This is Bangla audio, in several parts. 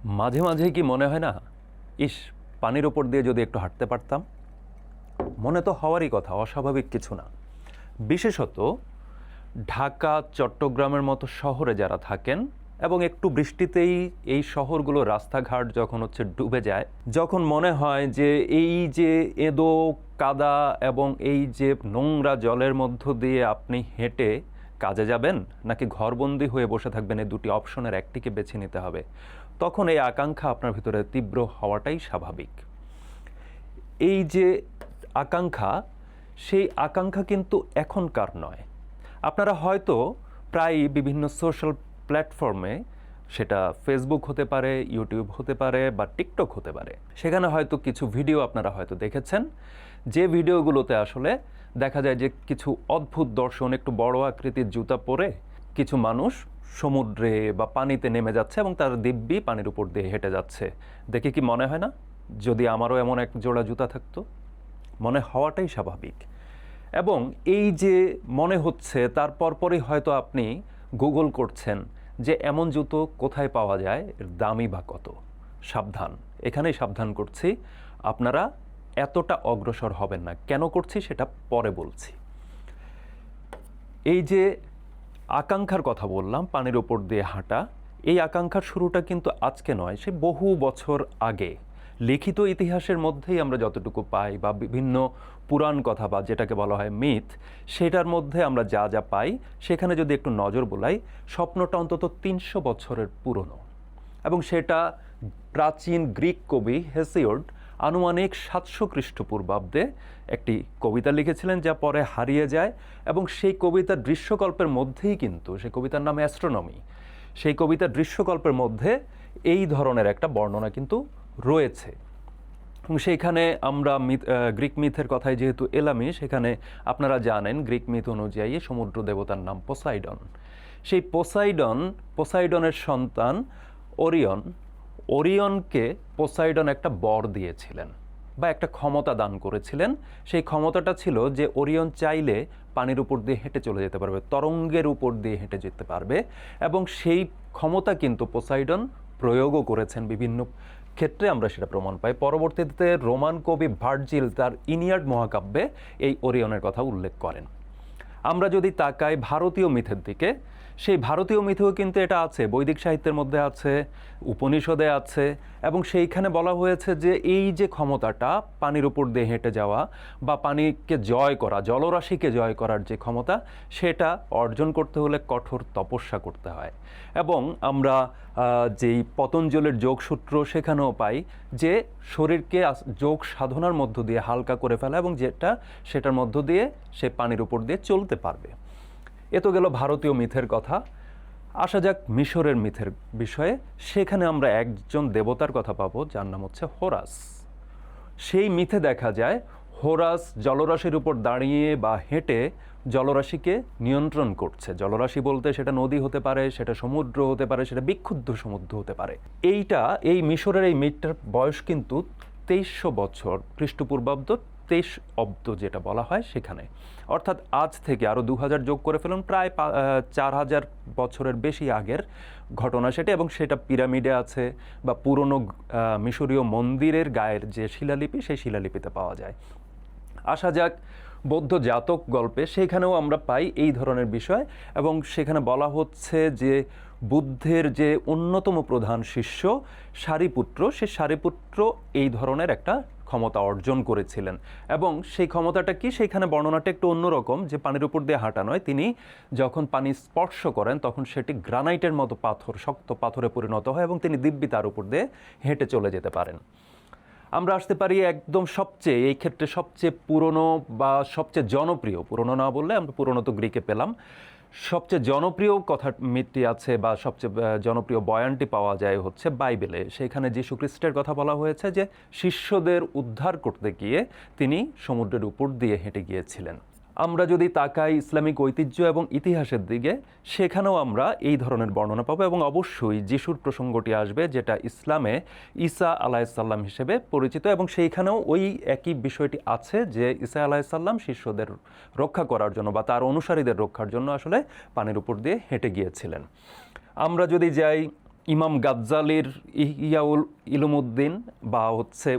মাঝে মাঝে কি মনে হয় না, ইস, পানির ওপর দিয়ে যদি একটু হাঁটতে পারতাম। মনে তো হওয়ারই কথা, অস্বাভাবিক কিছু না। বিশেষত ঢাকা, চট্টগ্রামের মতো শহরে যারা থাকেন এবং একটু বৃষ্টিতেই এই শহরগুলো রাস্তাঘাট যখন ডুবে যায়, যখন মনে হয় যে এই যে এঁদো কাদা এবং এই যে নোংরা জলের মধ্য দিয়ে আপনি হেঁটে কাজে যাবেন নাকি ঘরবন্দি হয়ে বসে থাকবেন, এই দুটি অপশনের একটিকে বেছে নিতে হবে, তখন এই আকাঙ্ক্ষা আপনার ভিতরে তীব্র হওয়াটাই স্বাভাবিক। এই যে আকাঙ্ক্ষা, সেই আকাঙ্ক্ষা কিন্তু এখনকার নয়। আপনারা হয়তো প্রায় বিভিন্ন সোশ্যাল প্ল্যাটফর্মে, সেটা ফেসবুক হতে পারে, ইউটিউব হতে পারে বা টিকটক হতে পারে, সেখানে হয়তো কিছু ভিডিও আপনারা হয়তো দেখেছেন, যে ভিডিওগুলোতে আসলে দেখা যায় যে কিছু অদ্ভুত দর্শন, একটু বড় আকৃতির জুতা পরে কিছু মানুষ সমুদ্রে বা পানিতে নেমে যাচ্ছে এবং তার দিব্যি পানির উপর দিয়ে হেঁটে যাচ্ছে। দেখে কি মনে হয় না, যদি আমারও এমন এক জোড়া জুতা থাকতো? মনে হওয়াটাই স্বাভাবিক। এবং এই যে মনে হচ্ছে, তারপর পরই হয়তো আপনি গুগল করছেন যে এমন জুতো কোথায় পাওয়া যায়, এর দামই বা কত। সাবধান, এখানেই সাবধান করছি, আপনারা এতটা অগ্রসর হবেন না। কেন করছি সেটা পরে বলছি। এই যে আকাঙ্ক্ষার কথা বললাম, পানির ওপর দিয়ে হাঁটা, এই আকাঙ্ক্ষার শুরুটা কিন্তু আজকে নয়, সে বহু বছর আগে লিখিত ইতিহাসের মধ্যেই আমরা যতটুকু পাই, বা বিভিন্ন পুরাণ কথা বা যেটাকে বলা হয় মিথ, সেটার মধ্যে আমরা যা যা পাই, সেখানে যদি একটু নজর বোলাই, স্বপ্নটা অন্তত 300 বছরের পুরনো। এবং সেটা প্রাচীন গ্রিক কবি হেসিওড আনুমানিক 700 খ্রিস্টপূর্বাব্দে একটি কবিতা লিখেছিলেন, যা পরে হারিয়ে যায়। এবং সেই কবিতার দৃশ্যকল্পের মধ্যেই কিন্তু, সেই কবিতার নাম অ্যাস্ট্রোনমি, সেই কবিতার দৃশ্যকল্পের মধ্যে এই ধরনের একটা বর্ণনা কিন্তু রয়েছে। এবং সেইখানে আমরা গ্রিক মিথের কথায় যেহেতু এলামই, সেখানে আপনারা জানেন গ্রিক মিথ অনুযায়ী সমুদ্র দেবতার নাম পোসাইডন। সেই পোসাইডনের সন্তান ওরিয়ন, ওরিয়নকে পোসাইডন একটা বর দিয়েছিলেন বা একটা ক্ষমতা দান করেছিলেন। সেই ক্ষমতাটা ছিল যে ওরিয়ন চাইলে পানির উপর দিয়ে হেঁটে চলে যেতে পারবে, তরঙ্গের উপর দিয়ে হেঁটে যেতে পারবে। এবং সেই ক্ষমতা কিন্তু পোসাইডন প্রয়োগও করেছেন বিভিন্ন ক্ষেত্রে, আমরা সেটা প্রমাণ পাই। পরবর্তীতে রোমান কবি ভার্জিল তার ইনিয়াড মহাকাব্যে এই ওরিয়নের কথা উল্লেখ করেন। আমরা যদি তাকাই ভারতীয় মিথের দিকে, সেই ভারতীয় মিথেও কিন্তু এটা আছে, বৈদিক সাহিত্যের মধ্যে আছে, উপনিষদে আছে। এবং সেইখানে বলা হয়েছে যে এই যে ক্ষমতাটা, পানির উপর দিয়ে হেঁটে যাওয়া বা পানিকে জয় করা, জলরাশিকে জয় করার যে ক্ষমতা, সেটা অর্জন করতে হলে কঠোর তপস্যা করতে হয়। এবং আমরা যেই পতঞ্জলের যোগসূত্র, সেখানেও পাই যে শরীরকে যোগ সাধনার মধ্য দিয়ে হালকা করে ফেলা, এবং সেটার মধ্য দিয়ে সে পানির উপর দিয়ে চলতে পারবে। এ তো গেল ভারতীয় মিথের কথা। আসা যাক মিশরের মিথের বিষয়ে। সেখানে আমরা একজন দেবতার কথা পাবো, যার নাম হচ্ছে হোরাস। সেই মিথে দেখা যায় হোরাস জলরাশির উপর দাঁড়িয়ে বা হেঁটে জলরাশিকে নিয়ন্ত্রণ করছে। জলরাশি বলতে সেটা নদী হতে পারে, সেটা সমুদ্র হতে পারে, সেটা বিক্ষুব্ধ সমুদ্র হতে পারে। এই মিশরের এই মিথটার বয়স কিন্তু 2300 বছর, খ্রিস্টপূর্বাব্দ 23 অব্দ যেটা বলা হয় সেখানে। অর্থাৎ আজ থেকে আরও 2000 যোগ করে ফেলুন, প্রায় 4000 বছরের বেশি আগের ঘটনা সেটা। এবং সেটা পিরামিডে আছে বা পুরনো মিশরীয় মন্দিরের গায়ের যে শিলালিপি, সেই শিলালিপিতে পাওয়া যায়। আসা যাক বৌদ্ধ জাতক গল্পে, সেখানেও আমরা পাই এই ধরনের বিষয়। এবং সেখানে বলা হচ্ছে যে বুদ্ধের যে অন্যতম প্রধান শিষ্য সারিপুত্র, সে সারিপুত্র এই ধরনের একটা ক্ষমতা অর্জন করেছিলেন। এবং সেই ক্ষমতাটা কি, সেইখানে বর্ণনাটা একটু অন্যরকম, যে পানির উপর দিয়ে হাঁটা নয়, তিনি যখন পানি স্পর্শ করেন তখন সেটি গ্রানাইটের মতো পাথর, শক্ত পাথরে পরিণত হয় এবং তিনি দিব্যি তার উপর দিয়ে হেঁটে চলে যেতে পারেন। আমরা আসতে পারি একদম এই ক্ষেত্রে সবচেয়ে পুরনো বা সবচেয়ে জনপ্রিয়, পুরনো না বললে, আমরা পুরনো তো গ্রিকে পেলাম, সবচেয়ে জনপ্রিয় কথা মিথটি আছে বা সবচেয়ে জনপ্রিয় বয়ানটি পাওয়া যায় হচ্ছে বাইবেলে। সেখানে যীশু খ্রিস্টের কথা বলা হয়েছে যে শিষ্যদের উদ্ধার করতে গিয়ে তিনি সমুদ্রের উপর দিয়ে হেঁটে গিয়েছিলেন। আমরা যদি তাকাই ইসলামিক ঐতিহ্য এবং ইতিহাসের দিকে, সেখানেও আমরা এই ধরনের বর্ণনা পাবো। এবং অবশ্যই যিশুর প্রসঙ্গটি আসবে, যেটা ইসলামে ঈসা আলাইসাল্লাম হিসেবে পরিচিত। এবং সেইখানেও ওই একই বিষয়টি আছে যে ঈসা আলাইসাল্লাম শিষ্যদের রক্ষা করার জন্য বা তার অনুসারীদের রক্ষার জন্য আসলে পানির উপর দিয়ে হেঁটে গিয়েছিলেন। আমরা যদি যাই ইমাম গাজ্জালির ইহইয়াউল ইলুমুদ্দিন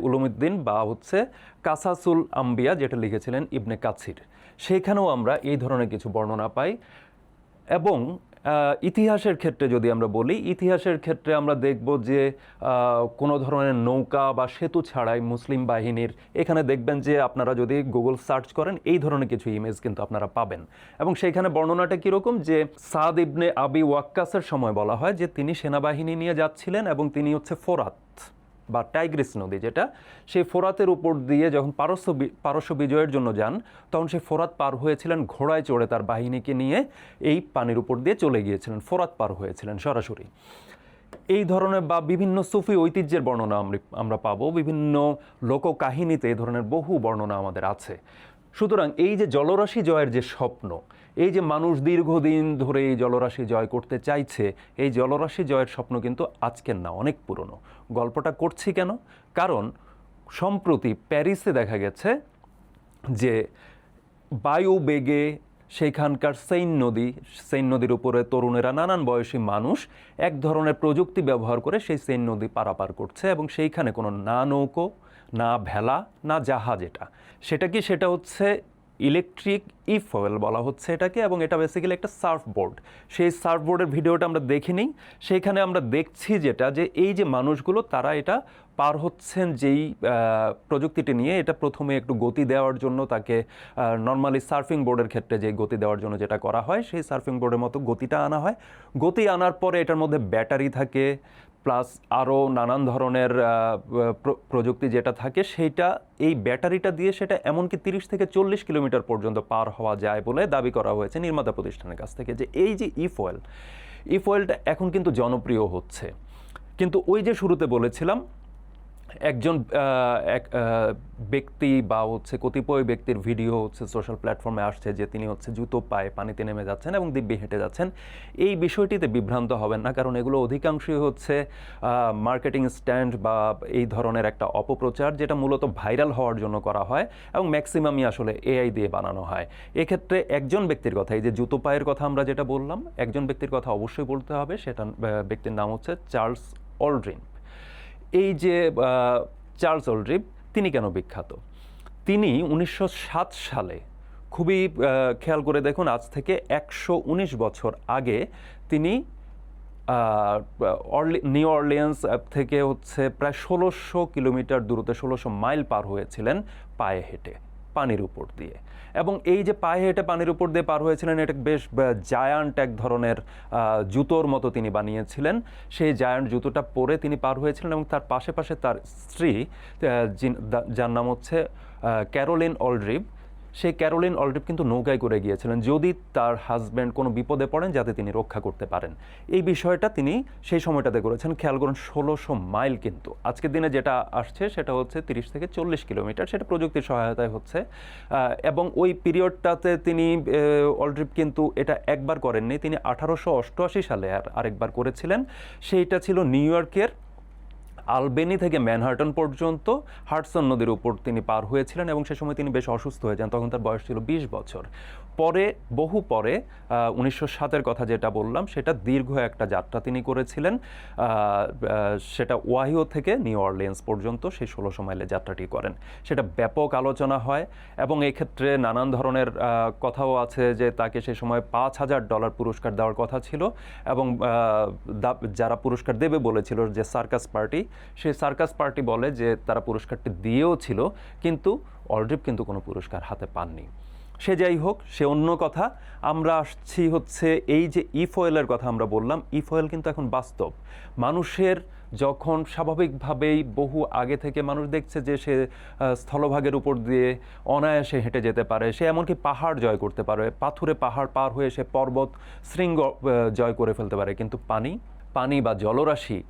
উলুমুদ্দিন বা হচ্ছে কাসাসুল আম্বিয়া, যেটা লিখেছিলেন ইবনে কাছির, সেইখানেও আমরা এই ধরনের কিছু বর্ণনা পাই। এবং ইতিহাসের ক্ষেত্রে যদি আমরা বলি, ইতিহাসের ক্ষেত্রে আমরা দেখব যে কোনো ধরনের নৌকা বা সেতু ছাড়াই মুসলিম বাহিনীর, এখানে দেখবেন যে আপনারা যদি গুগল সার্চ করেন এই ধরনের কিছু ইমেজ কিন্তু আপনারা পাবেন। এবং সেইখানে বর্ণনাটা কীরকম, যে সাদ ইবনে আবি ওয়াক্কাসের সময় বলা হয় যে তিনি সেনাবাহিনী নিয়ে যাচ্ছিলেন এবং তিনি হচ্ছে ফোরাত বা টাইগ্রিস নদী, যেটা সেই ফোরাতের উপর দিয়ে যখন পারস্য বিজয়ের জন্য যান, তখন সেই ফোরাত পার হয়েছিলেন ঘোড়ায় চড়ে, তার বাহিনীকে নিয়ে এই পানির উপর দিয়ে চলে গিয়েছিলেন, ফোরাত পার হয়েছিলেন সরাসরি। এই ধরনের বা বিভিন্ন সুফি ঐতিহ্যের বর্ণনা আমরা পাবো, বিভিন্ন লোককাহিনীতে এই ধরনের বহু বর্ণনা আমাদের আছে। সুতরাং এই যে জলরাশি জয়ের যে স্বপ্ন, এই যে মানুষ দীর্ঘদিন ধরে এই জলরাশি জয় করতে চাইছে, এই জলরাশি জয়ের স্বপ্ন কিন্তু আজকের না, অনেক পুরনো। গল্পটা করছি কেন? কারণ সম্প্রতি প্যারিসে দেখা গেছে যে বায়ু বেগে সেইখানকার সেইন নদীর উপরে তরুণেরা, নানান বয়সী মানুষ এক ধরনের প্রযুক্তি ব্যবহার করে সেই সেইন নদী পারাপার করছে, এবং সেইখানে কোনো না নৌকো, না ভেলা, না জাহাজ, সেটা কি, সেটা হচ্ছে ইলেকট্রিক ই-ফুয়েল বলা হচ্ছে এটাকে, এবং এটা বেসিক্যালি একটা সার্ফবোর্ড। সেই সার্ফবোর্ডের ভিডিওটা আমরা দেখিনি, সেইখানে আমরা দেখছি যেটা, যে এই যে মানুষগুলো তারা এটা পার হচ্ছেন যেই প্রযুক্তিটি নিয়ে, এটা প্রথমে একটু গতি দেওয়ার জন্য তাকে নর্মালি সার্ফিং বোর্ডের ক্ষেত্রে যে গতি দেওয়ার জন্য যেটা করা হয়, সেই সার্ফিং বোর্ডের মতো গতিটা আনা হয়। গতি আনার পরে এটার মধ্যে ব্যাটারি থাকে, প্লাস আরও নানান ধরনের প্রযুক্তি যেটা থাকে, সেইটা এই ব্যাটারিটা দিয়ে সেটা এমনকি 30 থেকে 40 কিলোমিটার পর্যন্ত পার হওয়া যায় বলে দাবি করা হয়েছে নির্মাতা প্রতিষ্ঠানের কাছ থেকে। যে এই যে ই-ফুয়েলটা এখন কিন্তু জনপ্রিয় হচ্ছে। কিন্তু ওই যে শুরুতে বলেছিলাম, একজন ব্যক্তি বা হচ্ছে কতিপয় ব্যক্তির ভিডিও হচ্ছে সোশ্যাল প্ল্যাটফর্মে আসছে যে তিনি হচ্ছে জুতো পায়ে পানিতে নেমে যাচ্ছেন এবং দিব্যি হেঁটে যাচ্ছেন। এই বিষয়টিতে বিভ্রান্ত হবেন না, কারণ এগুলো অধিকাংশই হচ্ছে মার্কেটিং স্ট্যান্ড বা এই ধরনের একটা অপপ্রচার, যেটা মূলত ভাইরাল হওয়ার জন্য করা হয় এবং ম্যাক্সিমামই আসলে এআই দিয়ে বানানো হয়। এক্ষেত্রে একজন ব্যক্তির কথা, এই যে জুতো পায়ের কথা আমরা যেটা বললাম, একজন ব্যক্তির কথা অবশ্যই বলতে হবে, সেটা ব্যক্তির নাম হচ্ছে চার্লস অল্ড্রিন। এই যে চার্লস অল্ড্রিপ, তিনি কেন বিখ্যাত? তিনি 1907 সালে, খুবই খেয়াল করে দেখুন, আজ থেকে 119 বছর আগে তিনি নিউ অরলিয়ান্স থেকে হচ্ছে প্রায় 1600 কিলোমিটার দূরত্বে, 1600 মাইল পার হয়েছিলেন পায়ে হেঁটে পানির উপর দিয়ে। এবং এই যে পায়ে হেঁটে পানির উপর দিয়ে পার হয়েছিলেন, এটা বেশ জায়ান্ট এক ধরনের জুতোর মতো তিনি বানিয়েছিলেন। সেই জায়ান্ট জুতোটা পরে তিনি পার হয়েছিলেন, এবং তার পাশে পাশে তার স্ত্রী, যার নাম হচ্ছে ক্যারোলিন অল্ড্রিপ। সেই ক্যারোলিন অল্ড্রিপ কিন্তু নৌকায় করে গিয়েছিলেন, যদি তার হাজব্যান্ড কোনো বিপদে পড়েন যাতে তিনি রক্ষা করতে পারেন। এই বিষয়টা তিনি সেই সময়টাতে করেছেন। খেয়াল করুন, 1600 মাইল, কিন্তু আজকের দিনে যেটা আসছে সেটা হচ্ছে 30 থেকে 40 কিলোমিটার, সেটা প্রযুক্তির সহায়তায় হচ্ছে। এবং ওই পিরিয়ডটাতে তিনি অল্ড্রিপ কিন্তু এটা একবার করেননি, তিনি 1888 সালে আরেকবার করেছিলেন। সেইটা ছিল নিউ ইয়র্কের আলবেনি থেকে ম্যানহাটন পর্যন্ত হাডসন নদীর উপর তিনি পার হয়েছিলেন, এবং সে সময় তিনি বেশ অসুস্থ হয়ে যান, তখন তার বয়স ছিল 20 বছর। বহু পরে 1907-এর কথা যেটা বললাম, সেটা দীর্ঘ একটা যাত্রা তিনি করেছিলেন, সেটা ওয়াহিও থেকে নিউ অরলিয়েন্স পর্যন্ত সেই 1600 মাইলের যাত্রাটি করেন। সেটা ব্যাপক আলোচনা হয়, এবং এক্ষেত্রে নানান ধরনের কথাও আছে যে তাকে সে সময় $5000 পুরস্কার দেওয়ার কথা ছিল, এবং যারা পুরস্কার দেবে বলেছিল যে সার্কাস পার্টি, সেই সার্কাস পার্টি বলে যে তারা পুরস্কারটি দিয়েও ছিল, কিন্তু অল্ড্রিপ কিন্তু কোনো পুরস্কার হাতে পাননি। সে যাই হোক, সে অন্য কথা। আমরা আসছি হচ্ছে এই যে ই-ফুয়েলের কথা আমরা বললাম, ই-ফুয়েল কিন্তু এখন বাস্তব। মানুষের যখন স্বাভাবিকভাবেই বহু আগে থেকে মানুষ দেখছে যে সে স্থলভাগের উপর দিয়ে অনায়াসে হেঁটে যেতে পারে, সে এমনকি পাহাড় জয় করতে পারে, পাথুরে পাহাড় পার হয়ে সে পর্বত শৃঙ্গ জয় করে ফেলতে পারে, কিন্তু পানি বা জলরাশি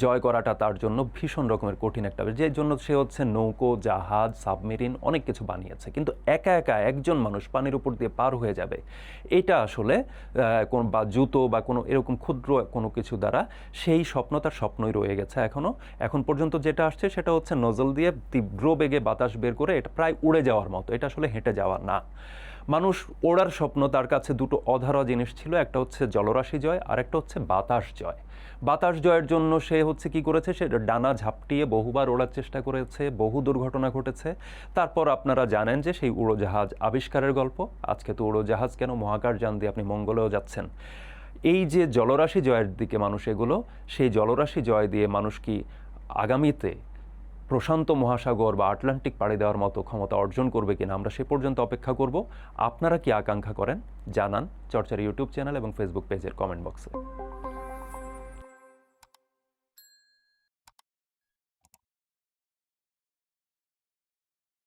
জয় করাটা তার জন্য ভীষণ রকমের কঠিন একটা, যে জন্য সে হচ্ছে নৌকো, জাহাজ, সাবমেরিন অনেক কিছু বানিয়েছে। কিন্তু একা একা একজন মানুষ পানির উপর দিয়ে পার হয়ে যাবে, এটা আসলে কোন বা জুতো বা কোনো এরকম ক্ষুদ্র কোনো কিছু দ্বারা সেই স্বপ্ন তার স্বপ্নই রয়ে গেছে এখন পর্যন্ত। যেটা আসছে সেটা হচ্ছে নজল দিয়ে তীব্র বেগে বাতাস বের করে এটা প্রায় উড়ে যাওয়ার মতো, এটা আসলে হেঁটে যাওয়া না। মানুষ ওড়ার স্বপ্ন, তার কাছে দুটো অধারা জিনিস ছিল, একটা হচ্ছে জলরাশি জয় আর একটা হচ্ছে বাতাস জয়। বাতাস জয়ের জন্য সে হচ্ছে কি করেছে, সে ডানা ঝাপটিয়ে বহুবার ওড়ার চেষ্টা করেছে, বহু দুর্ঘটনা ঘটেছে। তারপর আপনারা জানেন যে সেই উড়োজাহাজ আবিষ্কারের গল্প। আজকে তো উড়োজাহাজ কেন, মহাকাশযান দিয়ে আপনি মঙ্গলেও যাচ্ছেন। এই যে জলরাশি জয়ের দিকে মানুষ এগুলো, সেই জলরাশি জয় দিয়ে মানুষ কি আগামীতে প্রশান্ত মহাসাগর বা আটলান্টিক পাড়ি দেওয়ার মতো ক্ষমতা অর্জন করবে কিনা, আমরা সে পর্যন্ত অপেক্ষা করব। আপনারা কি আকাঙ্ক্ষা করেন জানান চর্চার ইউটিউব চ্যানেল এবং ফেসবুক পেজের কমেন্ট বক্সে।